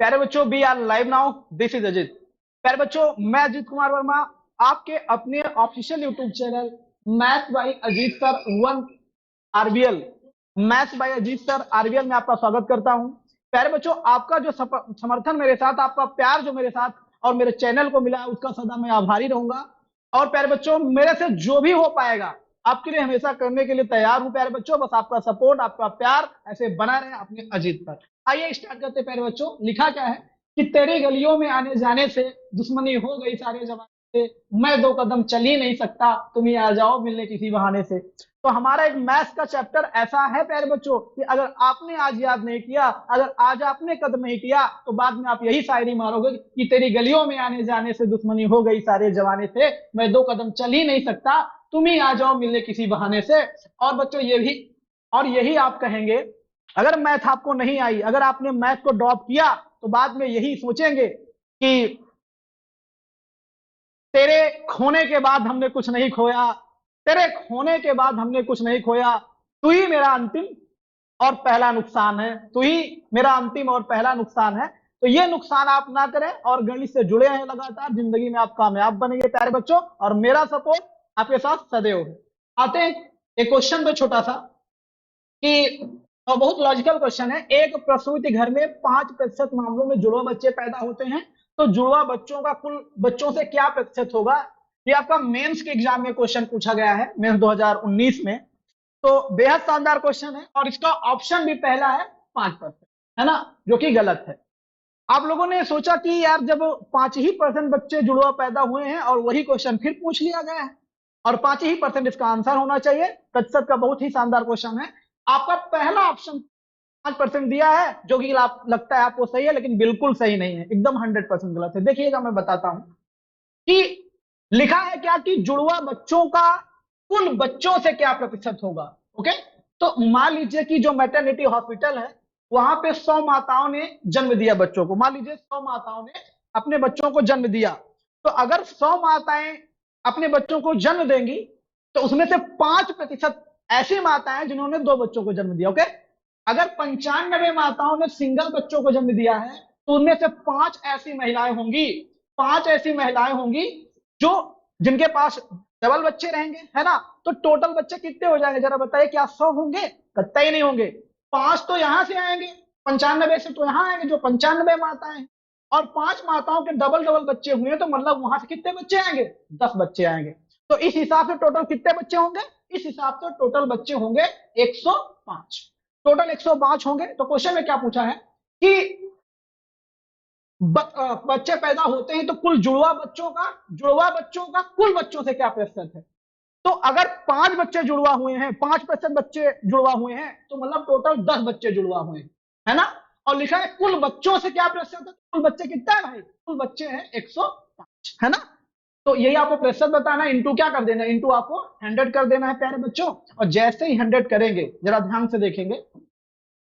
प्यारे बच्चों, we are live now, this is Ajit. प्यारे बच्चों, मैं अजित कुमार वर्मा आपके अपने official YouTube channel math by Ajeet sir one RBL maths by Ajeet sir RBL में आपका स्वागत करता हूं। प्यारे बच्चों, आपका जो समर्थन मेरे साथ, आपका प्यार जो मेरे साथ और मेरे चैनल को मिला है, उसका सदा मैं आभारी रहूंगा। और प्यारे बच्चों, मेरे से जो भी हो पाएगा आपके लिए हमेशा करने के लिए तैयार हूं। प्यारे बच्चों, बस आपका सपोर्ट, आपका प्यार ऐसे बना रहे अपने अजीत पर। आइए स्टार्ट करते हैं। प्यारे बच्चों, लिखा क्या है कि तेरी गलियों में आने जाने से दुश्मनी हो गई सारे जमाने से, मैं दो कदम चल ही नहीं सकता, तुम ही आ जाओ मिलने किसी बहाने से। तो हमारा एक मैथ्स का चैप्टर ऐसा है प्यारे बच्चों कि अगर आपने आज याद नहीं किया, अगर आज आपने कदम नहीं किया, तो बाद में आप यही शायरी मारोगे कि तेरी गलियों में आने जाने से दुश्मनी हो गई सारे जमाने से, मैं दो कदम चल ही नहीं सकता, तुम ही आ जाओ मिलने किसी बहाने से। और बच्चों, ये भी और यही आप कहेंगे अगर मैथ आपको नहीं आई, अगर आपने मैथ को ड्रॉप किया, तो बाद में यही सोचेंगे कि तेरे खोने के बाद हमने कुछ नहीं खोया, तेरे खोने के बाद हमने कुछ नहीं खोया, तू ही मेरा अंतिम और पहला नुकसान है, तू ही मेरा अंतिम और पहला नुकसान है। तो ये नुकसान आप ना करें और गणित से जुड़े हैं लगातार, जिंदगी में आप कामयाब बनेंगे प्यारे बच्चों, और मेरा सपोर्ट आपके साथ सदैव है। आते हैं एक क्वेश्चन पे छोटा सा कि और बहुत लॉजिकल क्वेश्चन है। एक प्रसूति घर में 5% मामलों में जुड़वा बच्चे पैदा होते हैं, तो जुड़वा बच्चों का कुल बच्चों से क्या प्रतिशत होगा? ये आपका मेंस के एग्जाम में क्वेश्चन पूछा गया है, मेंस 2019 में। तो बेहद शानदार क्वेश्चन है और इसका ऑप्शन भी पहला है 5%, है ना, जो कि गलत है। आप लोगों ने सोचा कि यार जब 5% बच्चे जुड़वा पैदा हुए हैं और वही क्वेश्चन फिर पूछ लिया गया है और 5% इसका आंसर होना चाहिए, प्रतिशत का बहुत ही शानदार क्वेश्चन है। आपका पहला ऑप्शन 5% दिया है, जो कि लगता है आपको सही है, लेकिन बिल्कुल सही नहीं है, एकदम 100% गलत है। देखिएगा, मैं बताता हूं कि लिखा है क्या कि जुड़वा बच्चों का कुल बच्चों से क्या प्रतिशत होगा। ओके, तो मान लीजिए कि जो मैटरनिटी हॉस्पिटल है, वहां पे 100 माताओं ने जन्म दिया बच्चों को। मान लीजिए 100 माताओं ने अपने बच्चों को जन्म दिया, तो अगर 100 माताएं अपने बच्चों को जन्म देंगी, तो उसमें से 5% ऐसी माताएं जिन्होंने 2 बच्चों को जन्म दिया। ओके, अगर 95 माताओं ने सिंगल बच्चों को जन्म दिया है, तो उनमें से 5 ऐसी महिलाएं होंगी, 5 ऐसी महिलाएं होंगी जो जिनके पास डबल बच्चे रहेंगे, है ना। तो टोटल बच्चे कितने हो जाएंगे जरा बताइए? क्या 100 होंगे? कतई नहीं होंगे। 5 तो यहां से आएंगे, 95 से तो यहां आएंगे जो 95 माताएं हैं, और 5 माताओं के डबल डबल बच्चे हुए, तो मतलब वहां से कितने बच्चे आएंगे? 10 बच्चे आएंगे। तो इस हिसाब से टोटल कितने बच्चे होंगे? इस हिसाब से टोटल बच्चे होंगे 105। टोटल 105 होंगे। तो क्वेश्चन में क्या पूछा है कि बच्चे पैदा होते हैं, तो कुल जुड़वा बच्चों का कुल बच्चों से क्या प्रतिशत है? तो अगर 5 बच्चे जुड़वा हुए हैं, 5% बच्चे जुड़वा हुए हैं, तो मतलब टोटल 10 बच्चे जुड़वा हुए हैं, है ना। और लिखा है कुल बच्चों से क्या प्रतिशत है। कुल बच्चे कितना है भाई? कुल बच्चे हैं 105, है ना। तो यही आपको प्रतिशत बताना है, इंटू क्या कर देना है? इंटू आपको 100 कर देना है प्यारे बच्चों। और जैसे ही 100 करेंगे, जरा ध्यान से देखेंगे,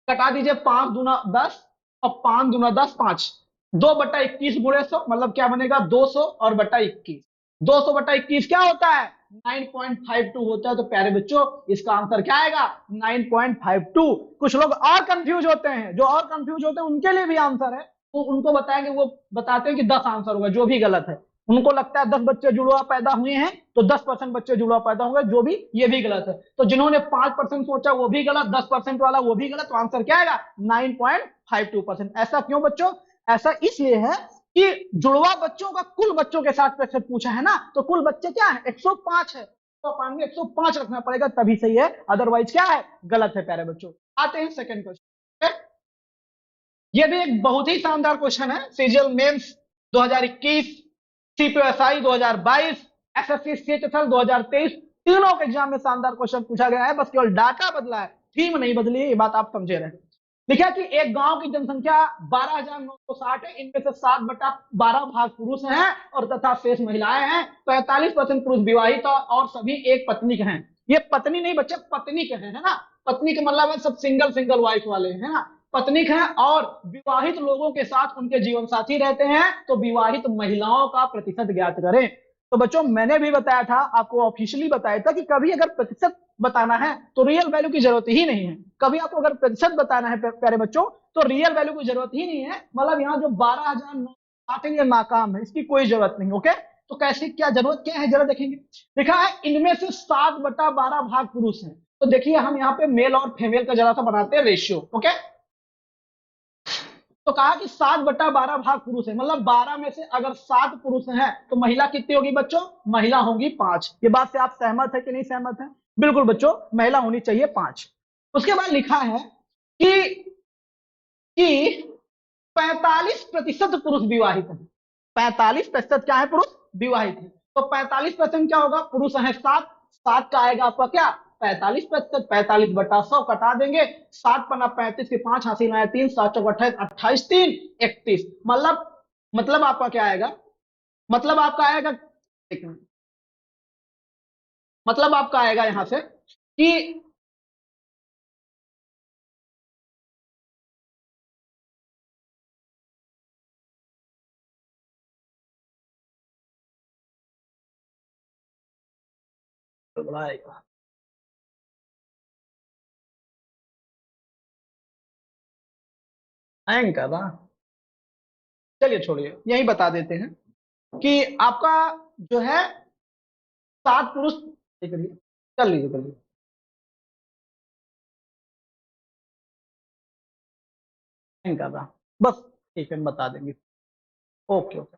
कटा दीजिए 5 दूना 10 और 5 दूना 10 5, 2/21 गुणे 100, मतलब क्या बनेगा? 200 और बटा 21। 200/21 क्या होता है? 9.52 होता है। तो प्यारे बच्चों, इसका आंसर क्या आएगा? 9.52। कुछ लोग और कंफ्यूज होते हैं, जो और कंफ्यूज होते हैं उनके लिए भी आंसर है, तो उनको बताएंगे, वो बताते हैं कि 10 आंसर होगा, जो भी गलत है। उनको लगता है 10 बच्चे जुड़वा पैदा हुए हैं, तो 10% बच्चे जुड़वा पैदा होंगे, जो भी, ये भी गलत है। तो जिन्होंने 5% सोचा वो भी गलत, 10% वाला वो भी गलत। तो आंसर क्या आएगा? 9.52%। ऐसा क्यों बच्चों? ऐसा इसलिए है कि जुड़वा बच्चों का कुल बच्चों के साथ प्रतिशत पूछा है ना, तो कुल बच्चे क्या है? 105 है, तो 105 रखना पड़ेगा, तभी सही है, अदरवाइज क्या है? गलत है प्यारे बच्चों। आते हैं सेकंड क्वेश्चन। ये भी एक बहुत ही शानदार क्वेश्चन है। सीजीएल मेंस 2021, सीपीएसआई 2022, एसएससी सीएचएसएल 2023, तीनों के एग्जाम में शानदार क्वेश्चन पूछा गया है। बस केवल डाटा बदला है, थीम नहीं बदली है, ये बात आप समझे रहे। लिखा कि एक गांव की जनसंख्या 12,960 है, इनमें से 7/12 भाग पुरुष हैं और तथा शेष महिलाएं हैं। 45% पुरुष विवाहित और सभी एक पत्नी के हैं। ये पत्नी नहीं बच्चे, पत्नी के हैं, है ना। पत्नी के मतलब है सब सिंगल सिंगल वाइफ वाले, है ना। पत्नी हैं और विवाहित लोगों के साथ उनके जीवन साथी रहते हैं। तो विवाहित महिलाओं का प्रतिशत ज्ञात करें। तो बच्चों मैंने भी बताया था, आपको ऑफिशियली बताया था कि कभी अगर प्रतिशत बताना है तो रियल वैल्यू की जरूरत ही नहीं है। कभी आपको अगर प्रतिशत बताना है प्यारे बच्चों तो रियल वैल्यू की जरूरत ही नहीं है। मतलब यहाँ जो 12,060 ये नाकाम है, इसकी कोई जरूरत नहीं। ओके, तो कैसे क्या जरूरत क्या है जरा देखेंगे। लिखा है इनमें से 7/12 भाग पुरुष हैं। तो देखिए हम यहाँ पे मेल और फीमेल का जरा सा बनाते हैं रेशियो। ओके, तो कहा कि 7/12 भाग पुरुष है, मतलब 12 में से अगर 7 पुरुष हैं तो महिला कितनी होगी बच्चों? महिला होंगी 5। ये बात से आप सहमत है कि नहीं सहमत है? बिल्कुल बच्चों, महिला होनी चाहिए 5। उसके बाद लिखा है कि 45% पुरुष विवाहित है। 45% क्या है? पुरुष विवाहित है। तो 45% क्या होगा? पुरुष है 7, 7 का आएगा आपका क्या? 45%। 45/100 कटा देंगे, 7×5 के 5 हासिल आया 3, 7×4 = 28, 3 31। मतलब आपका क्या आएगा? मतलब आपका आएगा, एक मिनट, मतलब आपका आएगा यहां से कि हैंग कर रहा, चलिए छोड़िए, यही बता देते हैं कि आपका जो है 7 पुरुष, करिए, कर लीजिए कर लीजिए, हैंग कर रहा, बस ठीक है बता देंगे। ओके ओके,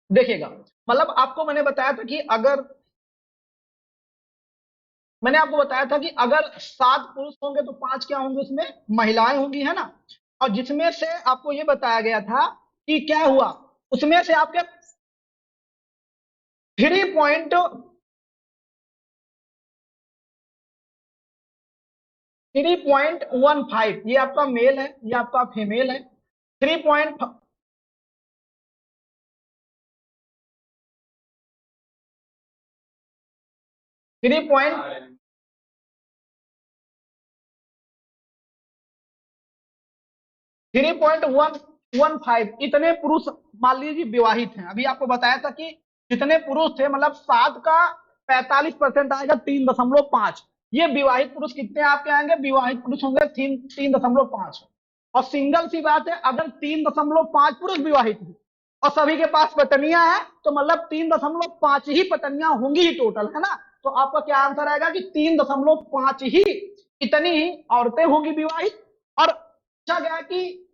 देखिएगा, मतलब आपको मैंने बताया था कि अगर मैंने आपको बताया था कि अगर 7 पुरुष होंगे तो 5 क्या होंगे? उसमें महिलाएं होंगी, है ना। और जिसमें से आपको ये बताया गया था कि क्या हुआ, उसमें से आपके 3.15 ये आपका मेल है, ये आपका फीमेल है। 3 3 3.115 इतने पुरुष मान लीजिए विवाहित हैं। अभी आपको बताया था कि जितने पुरुष थे, मतलब 7 का 45% आएगा 3.5। ये विवाहित पुरुष कितने आपके आएंगे? विवाहित पुरुष होंगे 3.5। और सिंगल सी बात है, अगर 3.5 पुरुष विवाहित हैं और सभी के पास पत्नियां हैं तो मतलब 3.5 ही पत्नियां होंगी ही टोटल, है ना। तो आपका क्या आंसर आएगा कि 3.5 ही इतनी ही औरतें होंगी विवाहित। और पूछा गया कि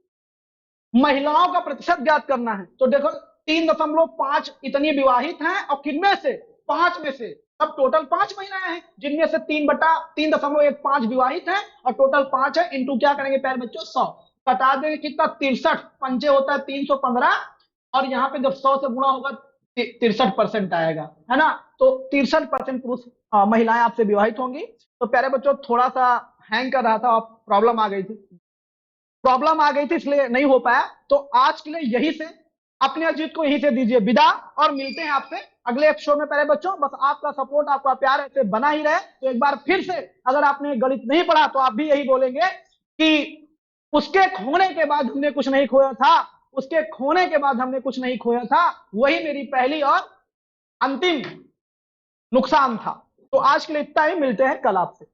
महिलाओं का प्रतिशत ज्ञात करना है, तो देखो 3.5 इतनी विवाहित हैं और किनमें से? 5 में से। अब टोटल 5 महिलाएं हैं जिनमें से 3/3.15 विवाहित हैं और टोटल 5 है। इंटू क्या करेंगे प्यारे बच्चों? 100 कटा देंगे, कितना? 63 पंजे होता है 315, और यहाँ पे जब 100 से गुणा होगा 63% आएगा, है ना। तो 63% पुरुष महिलाएं आपसे विवाहित होंगी। तो प्यारे बच्चों थोड़ा सा हैंग कर रहा था और प्रॉब्लम आ गई थी इसलिए नहीं हो पाया। तो आज के लिए यही से अपने अजीत को यहीं से दीजिए विदा, और मिलते हैं आपसे अगले एपिसोड में। पहले बच्चों बस आपका सपोर्ट, आपका प्यार ऐसे बना ही रहे। तो एक बार फिर से, अगर आपने गणित नहीं पढ़ा तो आप भी यही बोलेंगे कि उसके खोने के बाद हमने कुछ नहीं खोया था, उसके खोने के बाद हमने कुछ नहीं खोया था, वही मेरी पहली और अंतिम नुकसान था। तो आज के लिए इतना ही, मिलते हैं कल आपसे।